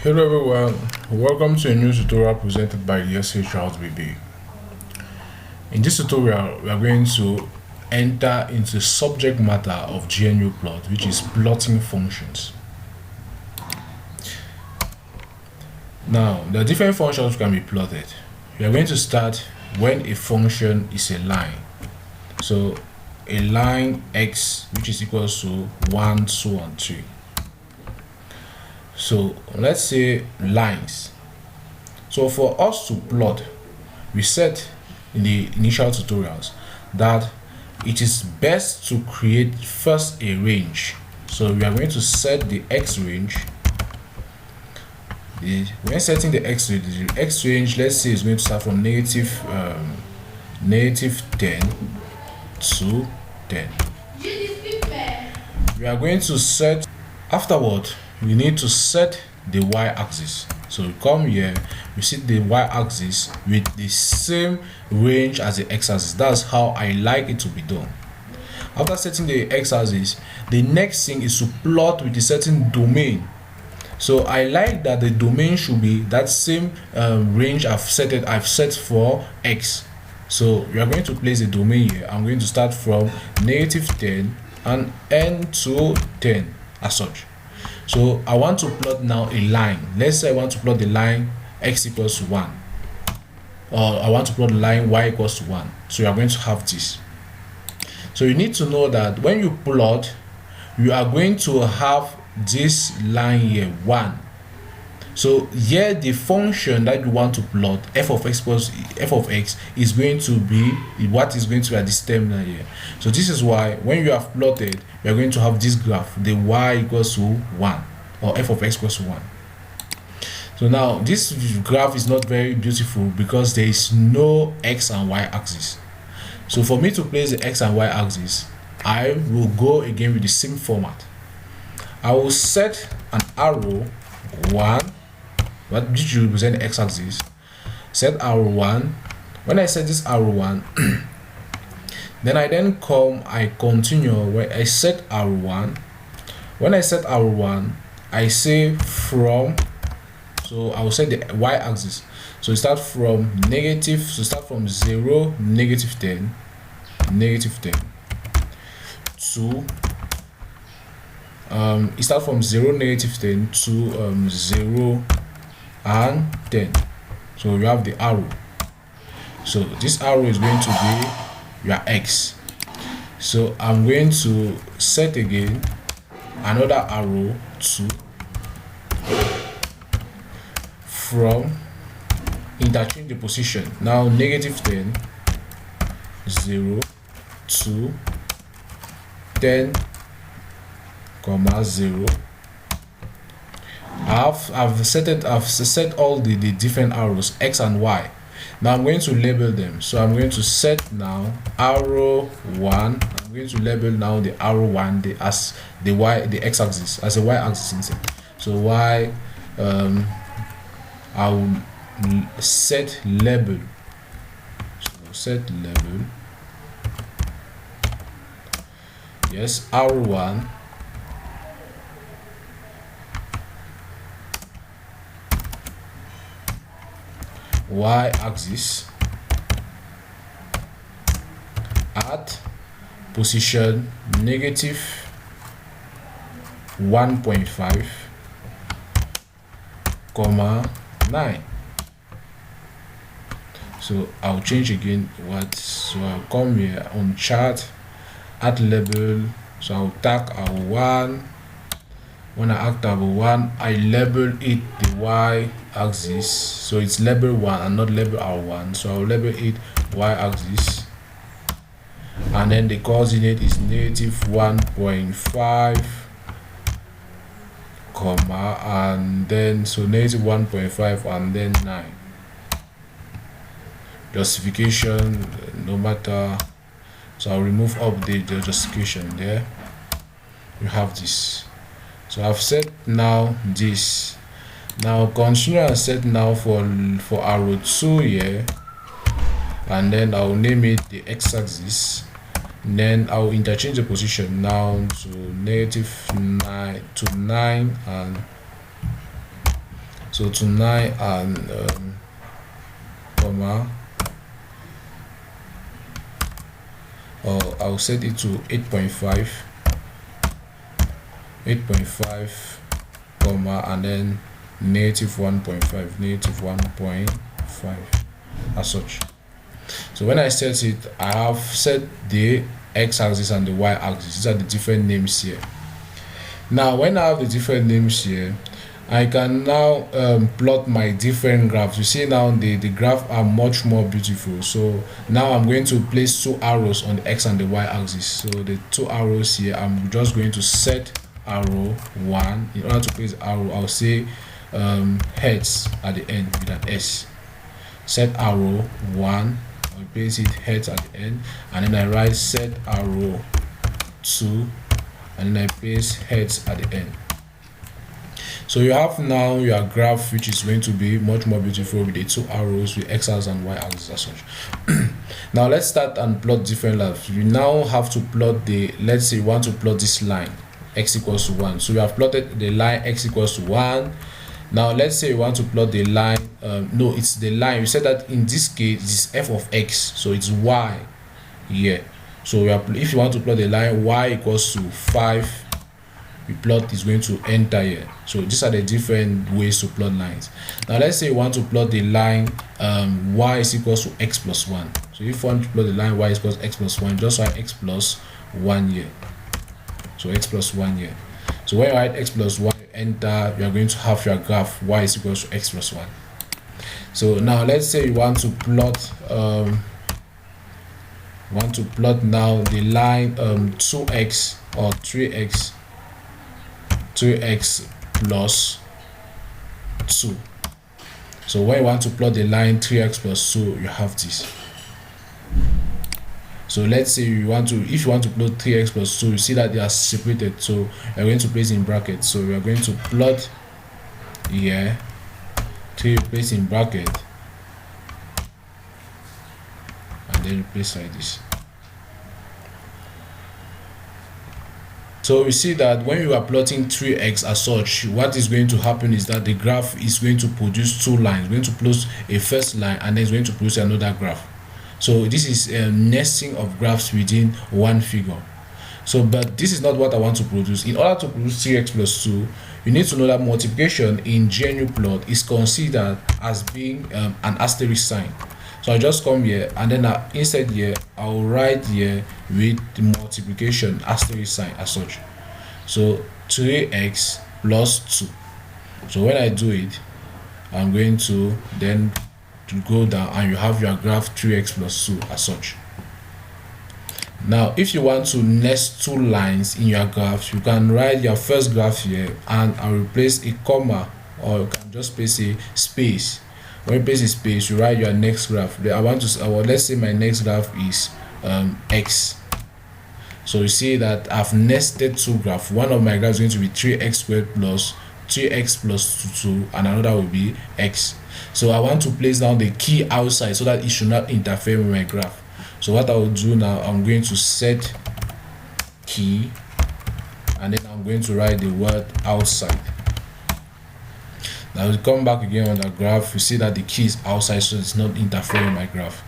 Hello everyone, welcome to a new tutorial presented by the SH BB. In this tutorial, we are going to enter into subject matter of gnuplot, which is plotting functions. Now, there are different functions that can be plotted. We are going to start when a function is a line. So, a line x, which is equals to 1, so on 2. So let's say lines. So for us to plot, we said in the initial tutorials that it is best to create first a range. So we are going to set the x range. When setting the x range, let's say is going to start from negative 10 to 10. We are going to set afterward. We need to set the y-axis. So we come here, we set the y-axis with the same range as the x-axis. That's how I like it to be done. After setting the x-axis, the next thing is to plot with a certain domain. So I like that the domain should be that same range I've set for x. So we are going to place a domain here. I'm going to start from negative 10 and end to 10 as such. So I want to plot now a line. Let's say I want to plot the line x equals to 1, or I want to plot the line y equals to 1. So you are going to have this. So you need to know that when you plot, you are going to have this line here 1. So here the function that you want to plot, f of x is going to be what is going to be at this terminal here. So this is why when you have plotted, you are going to have this graph, the y equals to 1, or f of x equals to 1. So now this graph is not very beautiful because there is no x and y axis. So for me to place the x and y axis, I will go again with the same format. I will set an arrow 1, which will represent the x-axis. Set arrow 1. When I set this arrow 1, then I continue where I set arrow 1. When I set arrow 1, I say from, so I will set the y-axis. So start from negative, so start from 0, negative 10 to it start from 0, negative 10 to 0 and 10. So you have the arrow. So this arrow is going to be your x. So I'm going to set again another arrow to from interchange the position. Now negative 10, 0 to 10, 0. I've set all the different arrows x and y. Now I'm going to label them. So I'm going to set now arrow 1. I'm going to label now the arrow 1 as the x-axis, as a y-axis instead. So y, I will set label. So set label. Yes, arrow 1. Y-axis at position negative 1.5, 9. So I'll change again so I'll come here on chart at label. So I'll tag our 1. When I add tab 1, I label it the y-axis. So it's label 1 and not label R1. So I'll label it y-axis. And then the coordinate is negative 1.5, comma, and then so negative 1.5 and then 9. Justification, no matter. So I'll remove update the justification there. You have this. So I've set now this. Now continue and set now for arrow 2 here, and then I'll name it the x-axis. Then I'll interchange the position now to negative 9 to 9 and So to 9 and comma, or I'll set it to 8.5 comma, and then -1.5 as such. So when I set it, I have set the x-axis and the y-axis. These are the different names here. Now when I have the different names here, I can now plot my different graphs. You see now the graph are much more beautiful. So now I'm going to place 2 arrows on the x and the y-axis. So the 2 arrows here, I'm just going to set arrow 1. In order to place arrow, I'll say heads at the end with an S. Set arrow 1, I'll place it heads at the end, and then I write set arrow 2, and then I place heads at the end. So you have now your graph, which is going to be much more beautiful with the 2 arrows with x-axis and y-axis as such. Now let's start and plot different lines. You now have to plot the, let's say you want to plot this line x equals to 1. So we have plotted the line x equals to 1. Now let's say you want to plot the line, no, it's the line. We said that in this case it's f of x, so it's y here. So if you want to plot the line y equals to 5, the plot is going to enter here. So these are the different ways to plot lines. Now let's say you want to plot the line y is equals to x plus 1. So if you want to plot the line y is equals to x plus 1, just write x plus 1 here. So x plus 1 here. So when you write x plus 1, enter, you are going to have your graph y is equals to x plus 1. So now let's say you want to plot now the line 2x or 3x plus 2. So when you want to plot the line 3x plus 2, you have this. So let's say if you want to plot 3x plus 2, you see that they are separated, so you're going to place in brackets. So we are going to plot here 3, place in bracket, and then place like this. So we see that when you are plotting 3x as such, what is going to happen is that the graph is going to produce 2 lines. We're going to produce a first line, and then it's going to produce another graph. So this is a nesting of graphs within one figure. So but this is not what I want to produce. In order to produce 3x plus 2, you need to know that multiplication in gnuplot is considered as being an asterisk sign. So I just come here, and then inside here I'll write here with the multiplication asterisk sign as such. So 3x plus 2. So when I do it, I'm going to then go down, and you have your graph 3x plus 2 as such. Now if you want to nest 2 lines in your graph, you can write your first graph here, and I'll replace a comma, or you can just place a space. When you place a space, you write your next graph. Let's say my next graph is x. So you see that I've nested 2 graphs. One of my graphs is going to be 3x squared plus 3x plus 2, and another will be x. So I want to place down the key outside so that it should not interfere with my graph. So what I will do now, I'm going to set key, and then I'm going to write the word outside. Now we come back again on the graph. You see that the key is outside, so it's not interfering with my graph.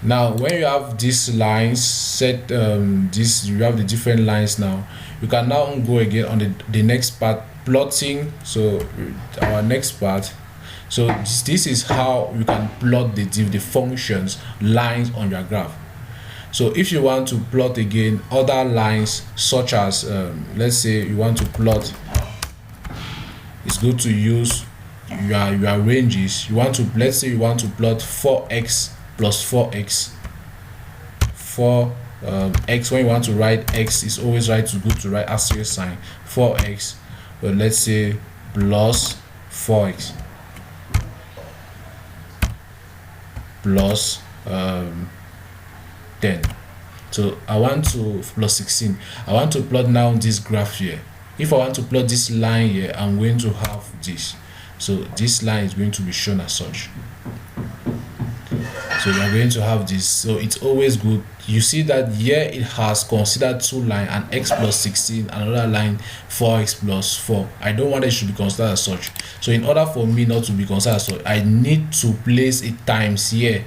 Now when you have these lines set, you have the different lines. Now you can now go again on the next part, plotting. So our next part, so this is how you can plot the functions lines on your graph. So if you want to plot again other lines, such as let's say you want to plot, it's good to use your ranges. Let's say you want to plot 4x plus 4x. X, when you want to write x, it's always good to write asterisk sign 4x, but let's say plus 4x plus 10. So I want to plus 16. I want to plot now this graph here. If I want to plot this line here, I'm going to have this. So this line is going to be shown as such. So we are going to have this. So it's always good. You see that here it has considered 2 line and x plus 16, another line 4x plus 4. I don't want it to be considered as such. So in order for me not to be considered as such, I need to place a times here,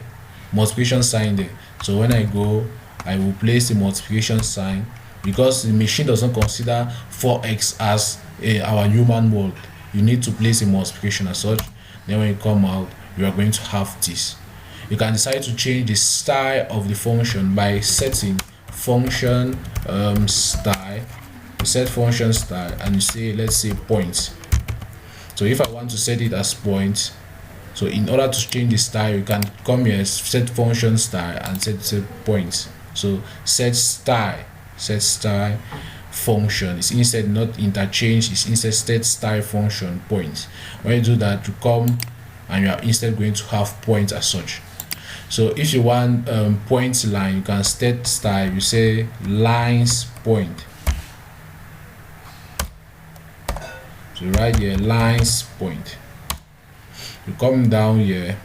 multiplication sign there. So when I go, I will place the multiplication sign, because the machine does not consider 4x as our human world. You need to place a multiplication as such. Then when you come out, you are going to have this. You can decide to change the style of the function by setting function style. You set function style and you say, let's say point. So if I want to set it as point, so in order to change the style, you can come here, set function style and set point. So set style function is instead not interchange, it's instead set style function point. When you do that, you come and you are instead going to have point as such. So if you want point line, you can set style, you say lines point. So right here, lines point. You come down here,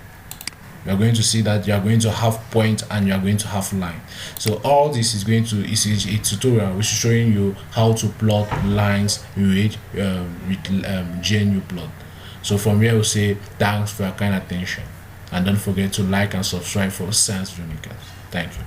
you are going to see that you are going to have point and you are going to have line. So all this is going to is a tutorial which is showing you how to plot lines with gnuplot. So from here we'll say thanks for your kind attention, and don't forget to like and subscribe for science video makers. Thank you.